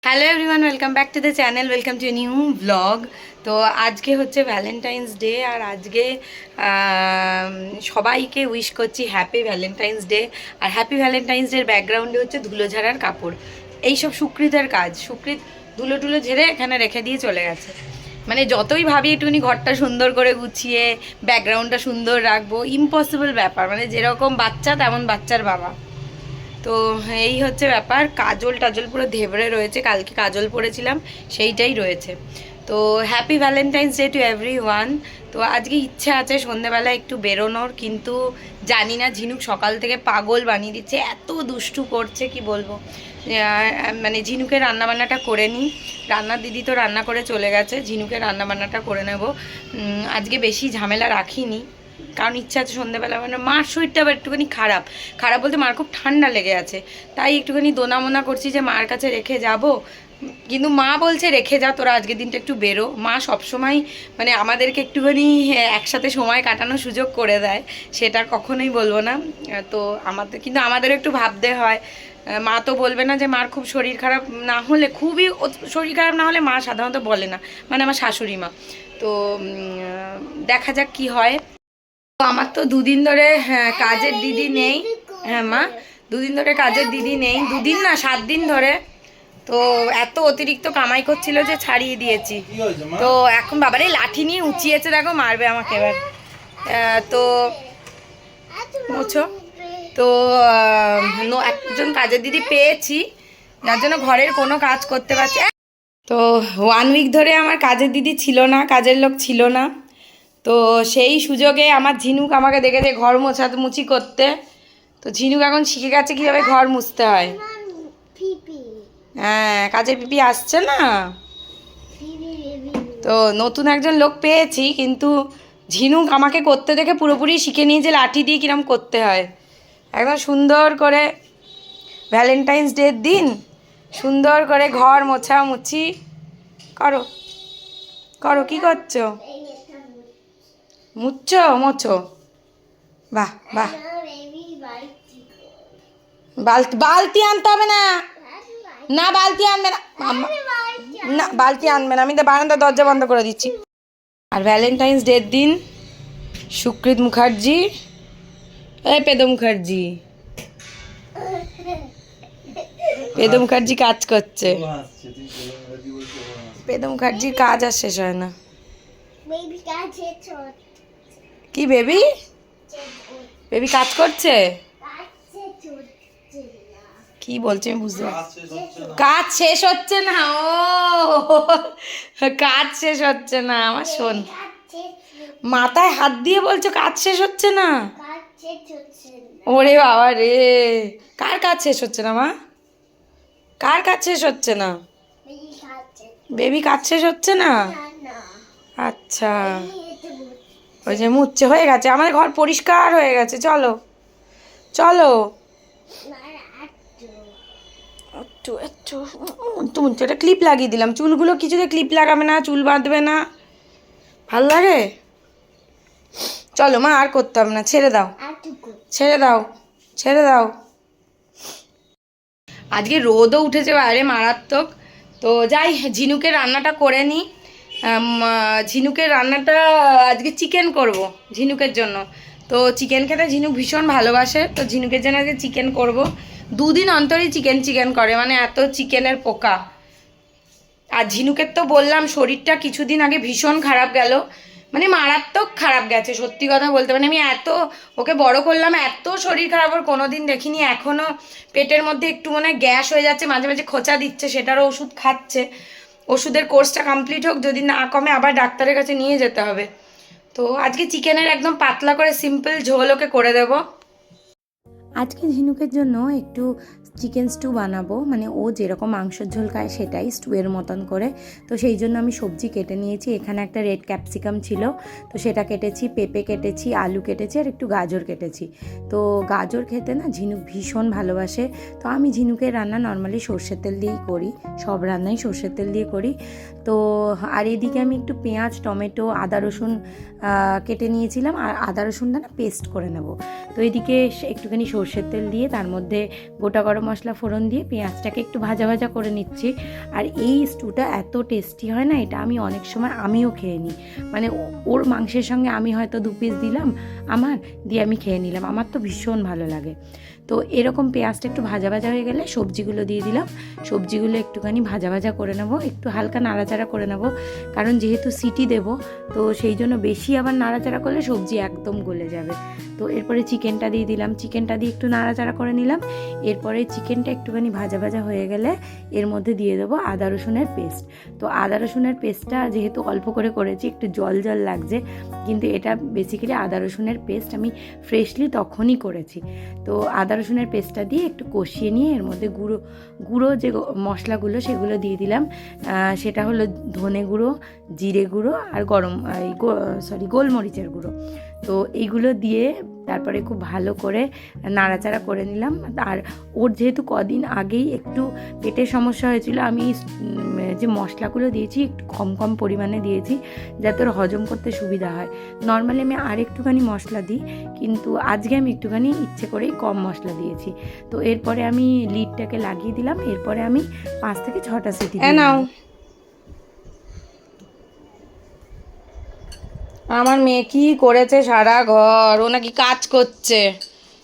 Hello everyone, welcome back to the channel, welcome to new blog. তো আজকে হচ্ছে Valentine's day, আর আজকে সবাইকে উইশ করছি হ্যাপি ভ্যালেন্টাইন্স ডে। আর হ্যাপি ভ্যালেন্টাইন্স ডের ব্যাকগ্রাউন্ডে হচ্ছে ধুলো ঝাড়ার কাপড়। এইসব সুকৃতের কাজ, সুকৃত ধুলো টুলো ঝেড়ে এখানে রেখে দিয়ে চলে গেছে। মানে যতই ভাবি একটুখানি ঘরটা সুন্দর করে গুছিয়ে ব্যাকগ্রাউন্ডটা সুন্দর রাখবো, ইম্পসিবল ব্যাপার। মানে যেরকম বাচ্চা তেমন বাচ্চার বাবা। তো এই হচ্ছে ব্যাপার। কাজল টাজল পুরো ধেবড়ে রয়েছে, কালকে কাজল পরেছিলাম সেইটাই রয়েছে। তো happy Valentine's day to every one. তো আজকে ইচ্ছা আছে সন্ধ্যেবেলা একটু বেরোনোর, কিন্তু জানি না, ঝিনুক সকাল থেকে পাগল বানিয়ে দিচ্ছে, এত দুষ্টু করছে কি বলবো। মানে ঝিনুকের রান্নাবান্নাটা করে নিই। রান্নার দিদি তো রান্না করে চলে গেছে, ঝিনুকের রান্নাবান্নাটা করে নেব। আজকে বেশি ঝামেলা রাখিনি, কারণ ইচ্ছা আছে সন্ধ্যেবেলা। মানে মার শরীরটা আবার একটুখানি খারাপ খারাপ বলতে মার খুব ঠান্ডা লেগে আছে, তাই একটুখানি দোনামোনা করছি যে মার কাছে রেখে যাব। কিন্তু মা বলছে রেখে যা, তোরা আজকের দিনটা একটু বেরো। মা সবসময় মানে আমাদেরকে একটুখানি একসাথে সময় কাটানোর সুযোগ করে দেয়, সেটা কখনোই বলবো না। তো কিন্তু আমাদেরও একটু ভাবতে হয়। মা তো বলবে না যে মার খুব শরীর খারাপ না হলে, খুবই শরীর খারাপ না হলে মা সাধারণত বলে না, মানে আমার শাশুড়ি মা। তো দেখা যাক কি হয়। আমার তো দুদিন ধরে কাজের দিদি নেই। হ্যাঁ মা, দুদিন ধরে কাজের দিদি নেই, দুদিন না 7 দিন ধরে। তো এত অতিরিক্ত কামাই করছিল যে ছাড়িয়ে দিয়েছি। তো এখন বাবার এই লাঠি নিয়ে উঁচিয়েছে, দেখো মারবে আমাকে এবার। তো বুঝছো তো একজন কাজের দিদি পেয়েছি, যার জন্য ঘরের কোনো কাজ করতে পারছি। তো 1 উইক ধরে আমার কাজের দিদি ছিল না, কাজের লোক ছিল না। তো সেই সুযোগে আমার ঝিনুক আমাকে দেখেছে ঘর মুছি করতে। তো ঝিনুক এখন শিখে গেছে কীভাবে ঘর মুছতে হয়। হ্যাঁ, কাজের পিপি আসছে না। তো নতুন একজন লোক পেয়েছি, কিন্তু ঝিনুক আমাকে করতে দেখে পুরোপুরি শিখে নিয়েছে লাঠি দিয়ে কীরকম করতে হয়। একদম সুন্দর করে ভ্যালেন্টাইন্স ডের দিন সুন্দর করে ঘর মোছামুছি করো। করো, কী করছো? মুচ্ছো মোছো, বাহ বাহ। বালতি আনতে হবে না, না বালতি আনবে না, না বালতি আনবে না, আমি তো বারান্দার দরজা বন্ধ করে দিচ্ছি। আর ভ্যালেন্টাইন্স ডের দিন সুকৃত মুখার্জি, পেদো মুখার্জি, পেদো মুখার্জি কাজ করছে। পেদো মুখার্জির কাজ আর শেষ হয় না। কি বেবি? বেবি কাজ করছে? কি বলছে আমি বুঝতে পারছি। কাজ শেষ হচ্ছে না, ও কাজ শেষ হচ্ছে না আমার শোন। মাথায় হাত দিয়ে বলছো কাজ শেষ হচ্ছে না? ওরে বাবা রে, কার কাজ শেষ হচ্ছে না মা? কার কাজ শেষ হচ্ছে না? বেবি কাজ শেষ হচ্ছে না? আচ্ছা, ওই যে মুচ্ছে হয়ে গেছে, আমাদের ঘর পরিষ্কার হয়ে গেছে। চলো চলো, একটু একটু মুচ্ছে, এটা ক্লিপ লাগিয়ে দিলাম। চুলগুলো কিছুতে ক্লিপ লাগাবে না, চুল বাঁধবে না, ভাল লাগে। চলো মা, আর করতে হবে না, ছেড়ে দাও ছেড়ে দাও ছেড়ে দাও। আজকে রোদও উঠেছে বাইরে মারাত্মক। তো যাই, ঝিনুকের রান্নাটা করে নিই। ঝিনুকের রান্নাটা আজকে চিকেন করব ঝিনুকের জন্য। তো চিকেন খেতে ঝিনুক ভীষণ ভালোবাসে, তো ঝিনুকের জন্য আজকে চিকেন করব। 2 দিন অন্তরই চিকেন করে, মানে এত চিকেনের পোকা। আর ঝিনুকের তো বললাম শরীরটা কিছুদিন আগে ভীষণ খারাপ গেল, মানে মারাত্মক খারাপ গেছে সত্যি কথা বলতে। মানে আমি এত ওকে বড় করলাম, এত শরীর খারাপ ওর কোনোদিন দেখিনি। এখনও পেটের মধ্যে একটু মনে হয় গ্যাস হয়ে যাচ্ছে, মাঝে মাঝে খোঁচা দিচ্ছে, সেটারও ওষুধ খাচ্ছে। ওষুধের কোর্সটা কমপ্লিট হোক, যদি না কমে আবার ডাক্তারের কাছে নিয়ে যেতে হবে। তো আজকে চিকেনের একদম পাতলা করে সিম্পল ঝোল ওকে করে দেবো। আজকে ঝিনুকের জন্য একটু চিকেন স্টু বানাবো, মানে ও যেরকম মাংসের ঝোল খায় সেটাই স্টুয়ের মতন করে। তো সেই জন্য আমি সবজি কেটে নিয়েছি। এখানে একটা রেড ক্যাপসিকাম ছিল, তো সেটা কেটেছি, পেঁপে কেটেছি, আলু কেটেছি, আর একটু গাজর কেটেছি। তো গাজর খেতে না ঝিনুক ভীষণ ভালোবাসে। তো আমি ঝিনুকের রান্না নর্মালি সর্ষের তেল দিয়েই করি, সব রান্নাই সর্ষের তেল দিয়ে করি। তো আর এদিকে আমি একটু পেঁয়াজ, টমেটো, আদা রসুন কেটে নিয়েছিলাম, আর আদা রসুনটা না পেস্ট করে নেব। তো এদিকে একটুখানি সর্ষের তেল দিয়ে তার মধ্যে গোটা গরম মশলা ফোড়ন দিয়ে পেঁয়াজটাকে একটু ভাজা ভাজা করে নিচ্ছি। আর এই স্টুটা এত টেস্টি হয় না, এটা আমি অনেক সময় আমিও খেয়ে নিই। মানে ওর মাংসের সঙ্গে আমি হয়তো 2 পিস দিলাম আমার, দিয়ে আমি খেয়ে নিলাম, আমার তো ভীষণ ভালো লাগে। তো এরকম পেঁয়াজটা একটু ভাজা ভাজা হয়ে গেলে সবজিগুলো দিয়ে দিলাম। সবজিগুলো একটুখানি ভাজা ভাজা করে নেব, একটু হালকা নাড়াচাড়া করে নেব, কারণ যেহেতু সিটি দেব তো সেই জন্য বেশি আবার নাড়াচাড়া করলে সবজি একদম গলে যাবে। তো এরপরে চিকেনটা দিয়ে দিলাম, চিকেনটা দিয়ে একটু নাড়াচাড়া করে নিলাম। এরপরে চিকেনটা একটুখানি ভাজা ভাজা হয়ে গেলে এর মধ্যে দিয়ে দেবো আদা রসুনের পেস্ট। তো আদা রসুনের পেস্টটা যেহেতু অল্প করে করেছি একটু জল জল লাগছে, কিন্তু এটা বেসিক্যালি আদা রসুনের পেস্ট আমি ফ্রেশলি তখনই করেছি। তো আদা রসুনের পেস্টটা দিয়ে একটু কষিয়ে নিয়ে এর মধ্যে গুঁড়ো যে মশলাগুলো সেগুলো দিয়ে দিলাম। সেটা হলো ধনে গুঁড়ো, জিরে গুঁড়ো আর গোলমরিচের গুঁড়ো। তো এইগুলো দিয়ে তারপরে খুব ভালো করে নাড়াচাড়া করে নিলাম। আর ওর যেহেতু কদিন আগেই একটু পেটের সমস্যা হয়েছিল, আমি যে মশলাগুলো দিয়েছি একটু কম কম পরিমাণে দিয়েছি যাতে ওর হজম করতে সুবিধা হয়। নর্মালি আমি আর একটুখানি মশলা দিই, কিন্তু আজকে আমি একটুখানি ইচ্ছে করেই কম মশলা দিয়েছি। তো এরপরে আমি লিডটাকে লাগিয়ে দিলাম। এরপরে আমি 5 থেকে 6টা সিটি নাও। আমার মেয়ে কি করেছে সারা ঘর, ও নাকি কাজ করছে।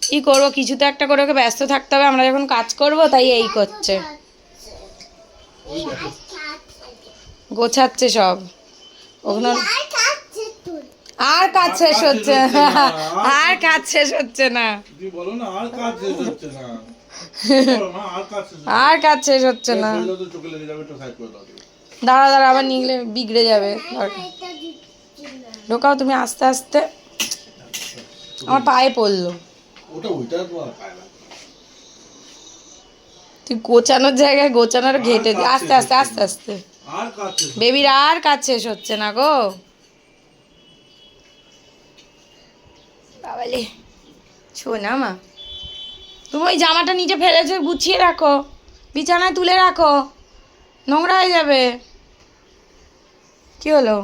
কি করবো, কিছু তো একটা করে ওকে ব্যস্ত থাকতে হবে, আমরা যখন কাজ করব তাই এই করছে, গোছাচ্ছে সব ওখানে। আর কাজ শেষ হচ্ছে না, আর কাজ শেষ হচ্ছে না, আর কাজ শেষ হচ্ছে না। দাঁড়া দাঁড়া, আবার নিগলে বিগড়ে যাবে। ঢোকাও তুমি আস্তে আস্তে, আমার পায়ে পড়লো। তুই গোছানোর জায়গায় গোছানোর ঘেটে দি, আস্তে আস্তে আস্তে আস্তে। বেবির আর কাজ শেষ হচ্ছে না গো বাবালে। শোনা মা, তুমি ওই জামাটা নিচে ফেলেছো, গুছিয়ে রাখো, বিছানায় তুলে রাখো, নোংরা হয়ে যাবে। কি হলো,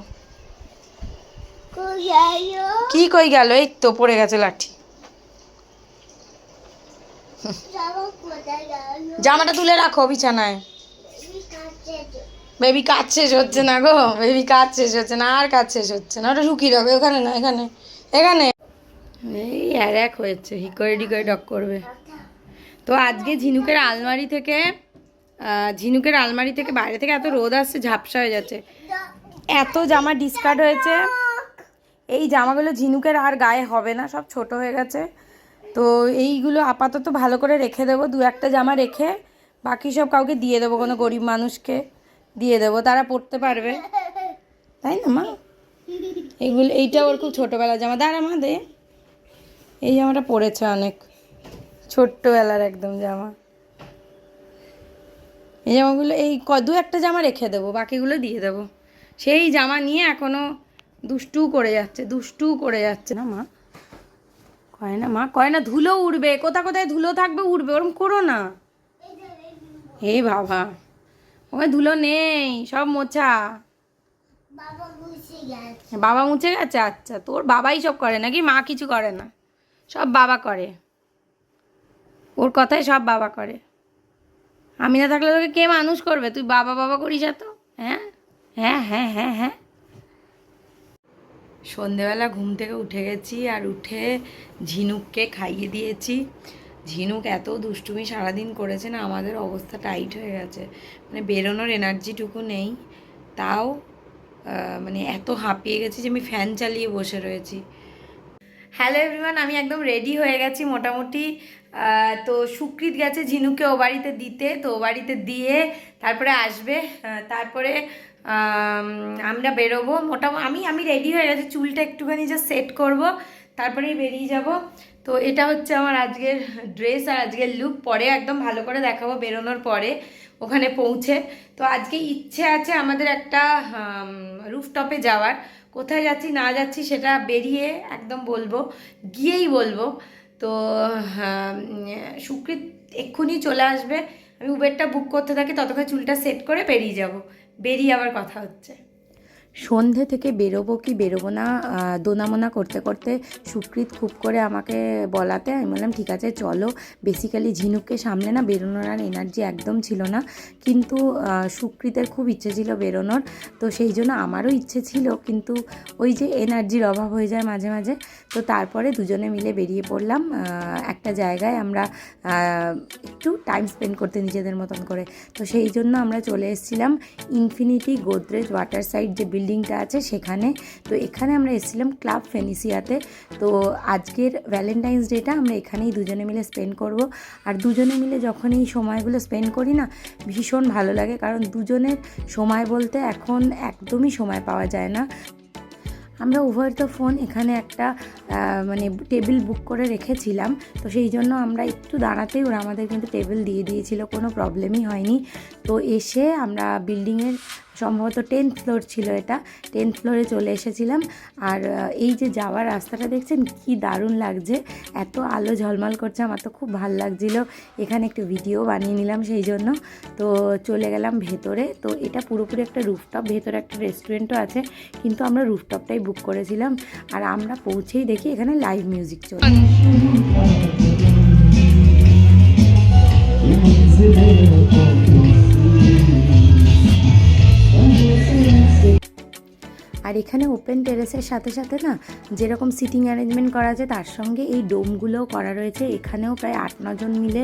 কি কই গেল? এই তো পড়ে গেছে লাঠি। জামাটা তুলে রাখো বিছানায়। বেবি কাজ শেষ হচ্ছে না গো, বেবি কাজ শেষ হচ্ছে না, আর কাজ শেষ হচ্ছে না। ওটা শুকিয়ে রাখো, ওখানে না এখানে, এখানে। এই আর এক হয়েছে, হিকরে ডিকরে ডক করবে। তো আজকে ঝিনুকের আলমারি থেকে বাইরে থেকে এত রোদ আসছে, ঝাপসা হয়ে যাচ্ছে, এত জামা ডিসকার্ড হয়েছে। এই জামাগুলো ঝিনুকের আর গায়ে হবে না, সব ছোট হয়ে গেছে। তো এইগুলো আপাতত ভালো করে রেখে দেবো, 2-1টা জামা রেখে বাকি সব কাউকে দিয়ে দেবো, কোনো গরিব মানুষকে দিয়ে দেবো, তারা পরতে পারবে, তাই না মা? এইটা ওর খুব ছোটোবেলার জামা। দাঁড়া মা, দে। এই জামাটা পরেছে অনেক, ছোট্টবেলার একদম জামা। এই জামাগুলো এই 2-1টা জামা রেখে দেবো, বাকিগুলো দিয়ে দেবো। সেই জামা নিয়ে এখনও দুষ্টু করে যাচ্ছে না মা, কয় না ধুলো উড়বে, কোথায় ধুলো থাকবে উড়বে, ওরম করো না। হে বাবা, ওখানে ধুলো নেই, সব মোছা। বাবা মুছে গেছে? আচ্ছা, তোর বাবাই সব করে নাকি? মা কিছু করে না, সব বাবা করে, ওর কথাই সব বাবা করে। আমি না থাকলে তোকে কে মানুষ করবে? তুই বাবা বাবা করিস এত। হ্যাঁ হ্যাঁ হ্যাঁ হ্যাঁ হ্যাঁ। সন্ধেবেলা ঘুম থেকে উঠে গেছি, আর উঠে ঝিনুককে খাইয়ে দিয়েছি। ঝিনুক এত দুষ্টুমি সারাদিন করেছে না, আমাদের অবস্থা টাইট হয়ে গেছে, মানে বেরোনোর এনার্জিটুকু নেই। তাও মানে এত হাঁপিয়ে গেছি যে আমি ফ্যান চালিয়ে বসে রয়েছি। হ্যালো এভরিওয়ান, আমি একদম রেডি হয়ে গেছি মোটামুটি। তো সুকৃত গেছে ঝিনুকে ও বাড়িতে দিতে, তো ও বাড়িতে দিয়ে তারপরে আসবে, তারপরে আমরা বেরোবো। মোটামুটি আমি রেডি হয়ে গেছি, চুলটা একটুখানি জাস্ট সেট করব, তারপরেই বেরিয়ে যাব। তো এটা হচ্ছে আমার আজকের ড্রেস আর আজকের লুক, পরে একদম ভালো করে দেখাবো বেরোনোর পরে ওখানে পৌঁছে। তো আজকে ইচ্ছে আছে আমাদের একটা রুফটপে যাওয়ার। কোথায় যাচ্ছি না যাচ্ছি সেটা বেরিয়ে একদম বলবো, গিয়েই বলবো। তো সুকৃত এক্ষুনি চলে আসবে, আমি উবেরটা বুক করতে থাকি, ততক্ষণ চুলটা সেট করে বেরিয়ে যাব, বেরিয়ে আবার কথা হচ্ছে। সন্ধে থেকে বেরোবো কি বেরোবো না দোনামোনা করতে করতে সুকৃত খুব করে আমাকে বলাতে আমি বললাম ঠিক আছে চলো। বেসিক্যালি ঝিনুককে সামলে না বেরোনোর আর এনার্জি একদম ছিল না, কিন্তু সুকৃতের খুব ইচ্ছে ছিল বেরোনোর, তো সেই জন্য আমারও ইচ্ছে ছিল, কিন্তু ওই যে এনার্জির অভাব হয়ে যায় মাঝে মাঝে। তো তারপরে দুজনে মিলে বেরিয়ে পড়লাম একটা জায়গায় আমরা একটু টাইম স্পেন্ড করতে নিজেদের মতন করে। তো সেই জন্য আমরা চলে এসেছিলাম ইনফিনিটি গোদরেজ ওয়াটার সাইড যে বিল্ডিংটা আছে সেখানে। তো এখানে আমরা এসেছিলাম ক্লাব ফেনিসিয়াতে। তো আজকের ভ্যালেন্টাইন্স ডেটা আমরা এখানেই দুজনে মিলে স্পেন্ড করব। আর দুজনে মিলে যখন এই সময়গুলো স্পেন্ড করি না ভীষণ ভালো লাগে, কারণ দুজনের সময় বলতে এখন একদমই সময় পাওয়া যায় না। আমরা ওভার দ্য ফোন এখানে একটা মানে টেবিল বুক করে রেখেছিলাম, তো সেই জন্য আমরা একটু দাঁড়াতেই ওরা আমাদের কিন্তু টেবিল দিয়ে দিয়েছিল, কোনো প্রবলেমই হয়নি। তো এসে আমরা বিল্ডিংয়ের সম্ভবত 10th ফ্লোর ছিল, এটা 10th ফ্লোরে চলে এসেছিলাম। আর এই যে যাওয়ার রাস্তাটা দেখছেন কি দারুণ লাগছে, এত আলো ঝলমল করছে, আমার তো খুব ভালো লাগছিল। এখানে একটু ভিডিও বানিয়ে নিলাম সেই জন্য। তো চলে গেলাম ভেতরে। তো এটা পুরোপুরি একটা রুফটপ, ভেতরে একটা রেস্টুরেন্টও আছে, কিন্তু আমরা রুফটপটাই বুক করেছিলাম। আর আমরা পৌঁছেই দেখি এখানে লাইভ মিউজিক চলছে। আর এখানে ওপেন টেরেসের সাথে সাথে না যেরকম সিটিং অ্যারেঞ্জমেন্ট করা আছে তার সঙ্গে এই ডোমগুলোও করা রয়েছে। এখানেও প্রায় 8-9 জন মিলে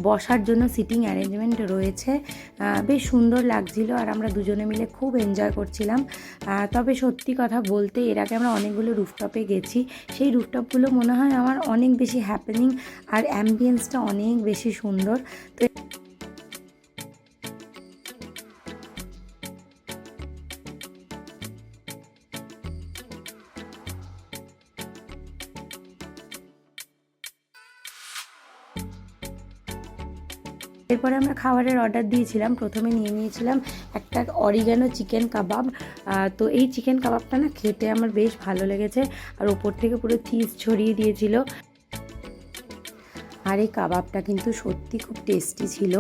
বসার জন্য সিটিং অ্যারেঞ্জমেন্ট রয়েছে, বেশ সুন্দর লাগছিল। আর আমরা দুজনে মিলে খুব এনজয় করছিলাম। তবে সত্যি কথা বলতে এর আগে আমরা অনেকগুলো রুফটপে গেছি, সেই রুফটপগুলো মনে হয় আমার অনেক বেশি হ্যাপেনিং আর অ্যাম্বিয়েন্সটা অনেক বেশি সুন্দর। তো এরপরে আমরা খাবারের অর্ডার দিয়েছিলাম। প্রথমে নিয়ে নিয়েছিলাম একটা অরিগ্যানো চিকেন কাবাব। তো এই চিকেন কাবাবটা না খেতে আমার বেশ ভালো লেগেছে, আর ওপর থেকে পুরো চিজ ছড়িয়ে দিয়েছিল। আর এই কাবাবটা কিন্তু সত্যি খুব টেস্টি ছিল,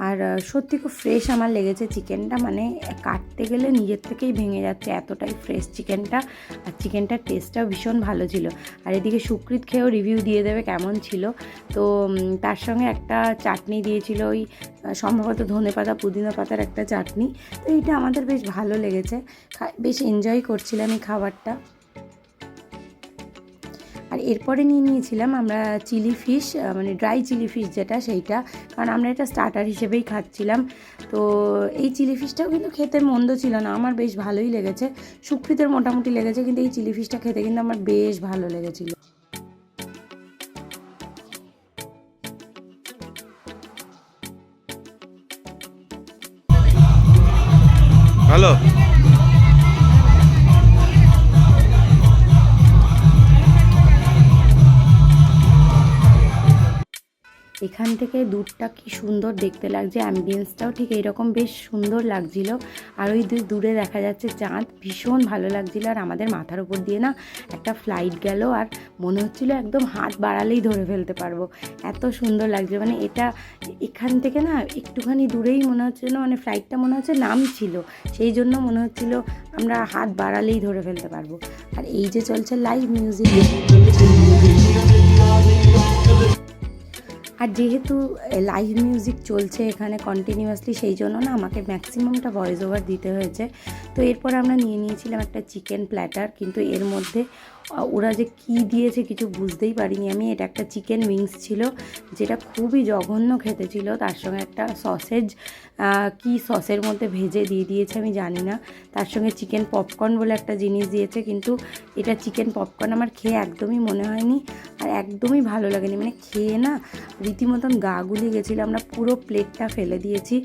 আর সত্যি খুব ফ্রেশ আমার লেগেছে চিকেনটা, মানে কাটতে গেলে নিজের থেকেই ভেঙে যাচ্ছে, এতটাই ফ্রেশ চিকেনটা। আর চিকেনটার টেস্টটাও ভীষণ ভালো ছিল। আর এদিকে সুকৃত খেয়েও রিভিউ দিয়ে দেবে কেমন ছিল। তো তার সঙ্গে একটা চাটনি দিয়েছিল, ওই সম্ভবত ধনেপাতা পুদিনা পাতার একটা চাটনি। তো এইটা আমাদের বেশ ভালো লেগেছে, বেশ এনজয় করছিলাম এই খাবারটা। আর এরপরে নিয়ে নিয়েছিলাম আমরা চিলি ফিশ, মানে ড্রাই চিলি ফিশ যেটা, সেইটা, কারণ আমরা এটা স্টার্টার হিসেবেই খাচ্ছিলাম। তো এই চিলি ফিশটাও কিন্তু খেতে মন্দ ছিল না, আমার বেশ ভালোই লেগেছে। সুকৃতের মোটামুটি লেগেছে, কিন্তু এই চিলি ফিশটা খেতে কিন্তু আমার বেশ ভালো লেগেছিল। হ্যালো, এখান থেকে দূরটা কি সুন্দর দেখতে লাগছে, অ্যাম্বিয়েন্সটাও ঠিক এইরকম বেশ সুন্দর লাগছিল। আর ওই দূরে দেখা যাচ্ছে চাঁদ, ভীষণ ভালো লাগছিল। আর আমাদের মাথার উপর দিয়ে না একটা ফ্লাইট গেল, আর মনে হচ্ছিল একদম হাত বাড়ালেই ধরে ফেলতে পারবো, এত সুন্দর লাগছে। মানে এটা এখান থেকে না একটুখানি দূরেই মনে হচ্ছে না, মানে ফ্লাইটটা মনে হচ্ছে নামছিল, সেই জন্য মনে হচ্ছিল আমরা হাত বাড়ালেই ধরে ফেলতে পারবো। আর এই যে চলছে লাইভ মিউজিক, আর যেহেতু লাইভ মিউজিক চলছে এখানে কন্টিনিউয়াসলি, সেই জন্য না আমাকে ম্যাক্সিমামটা ভয়েস ওভার দিতে হয়েছে। তো এরপর আমরা নিয়ে নিয়েছিলাম একটা চিকেন প্ল্যাটার, কিন্তু এর মধ্যে ওরা যে কি দিয়েছে কিছু বুঝতেই পারিনি আমি। এটা একটা চিকেন উইংস ছিল, যেটা খুবই জঘন্য খেতে ছিল। তার সঙ্গে একটা সসেজ, কি সসের মধ্যে ভেজে দিয়ে দিয়েছে আমি জানি না। তার সঙ্গে চিকেন পপকর্ন বলে একটা জিনিস দিয়েছে, কিন্তু এটা চিকেন পপকর্ন আমার খেয়ে একদমই মনে হয়নি, আর একদমই ভালো লাগেনি। মানে খেয়ে না রীতিমতন গা গুলি গেছিলো, আমরা পুরো প্লেটটা ফেলে দিয়েছি।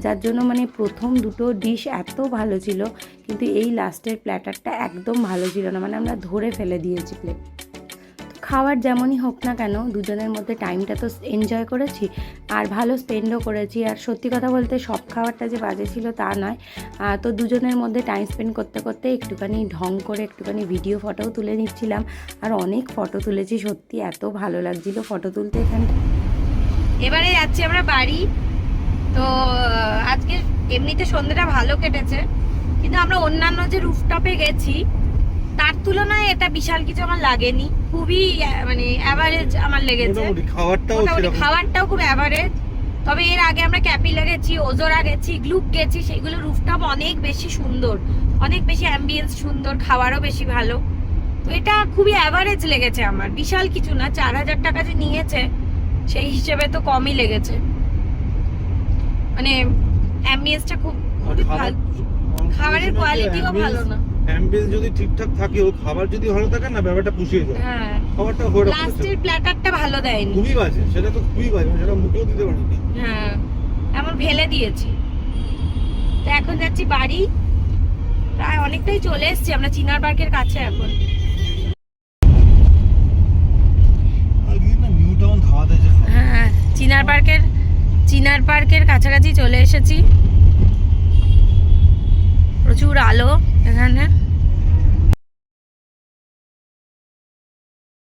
যার জন্য মানে প্রথম দুটো ডিশ এত ভালো ছিল, কিন্তু এই লাস্টের প্ল্যাটারটা একদম ভালো ছিল না, মানে আমরা ধরে ফেলে দিয়েছি প্লেট। খাবার যেমনই হোক না কেন দুজনের মধ্যে টাইমটা তো এনজয় করেছি, আর ভালো স্পেন্ডও করেছি। আর সত্যি কথা বলতে সব খাবারটা যে বাজে ছিল তা নয়। তো দুজনের মধ্যে টাইম স্পেন্ড করতে করতে একটুখানি ঢং করে একটুখানি ভিডিও ফটোও তুলে নিচ্ছিলাম, আর অনেক ফটো তুলেছি। সত্যি এত ভালো লাগছিল ফটো তুলতে এখানটা। এবারে যাচ্ছি আমরা বাড়ি। তো আজকে এমনিতে সন্ধ্যাটা ভালো কেটেছে, কিন্তু আমরা অন্যান্য যে রুফটপে গেছি তার তুলনায় এটা বিশাল কিছু আমার লাগেনি, খুবই মানে অ্যাভারেজ আমার লেগেছে। মোটামুটি খাবারটাও মোটামুটি সেরকম। খাবারটাও খুব অ্যাভারেজ। তবে এর আগে আমরা ক্যাপিলা গেছি, ওজোরা গেছি, গ্লুক গেছি, সেগুলো রুফটপ অনেক বেশি সুন্দর, অনেক বেশি অ্যাম্বিয়েন্স সুন্দর, খাবারও বেশি ভালো। তো এটা খুবই অ্যাভারেজ লেগেছে আমার, বিশাল কিছু না। 4,000 টাকা যে নিয়েছে সেই হিসেবে তো কমই লেগেছে, মানে অ্যাম্বিয়েন্সটা খুব আর খুবই ভালো, খাবারের কোয়ালিটিও ভালো না। অ্যাম্বিয়েন্স যদি ঠিকঠাক থাকে, ও খাবার যদি ভালো থাকে না, ব্যাপারটা পুষিয়ে যায়। হ্যাঁ, খাবারটা হয়ে লাস্টের প্ল্যাটারটা ভালো দেয়নি। খুবই বাজে, সেটা তো খুবই বাজে, সেটা মুখেও দিতে পারি না। হ্যাঁ, এমন ফেলে দিয়েছি। তো এখন যাচ্ছি বাড়ি, প্রায় অনেকটাই চলে এসেছি আমরা চিনার পার্কের কাছে এখন। আগে না নিউ টাউন ধাওয়াতে যে হ্যাঁ, চিনার পার্কের কাছাকাছি চলে এসেছি। প্রচুর আলো এখানে।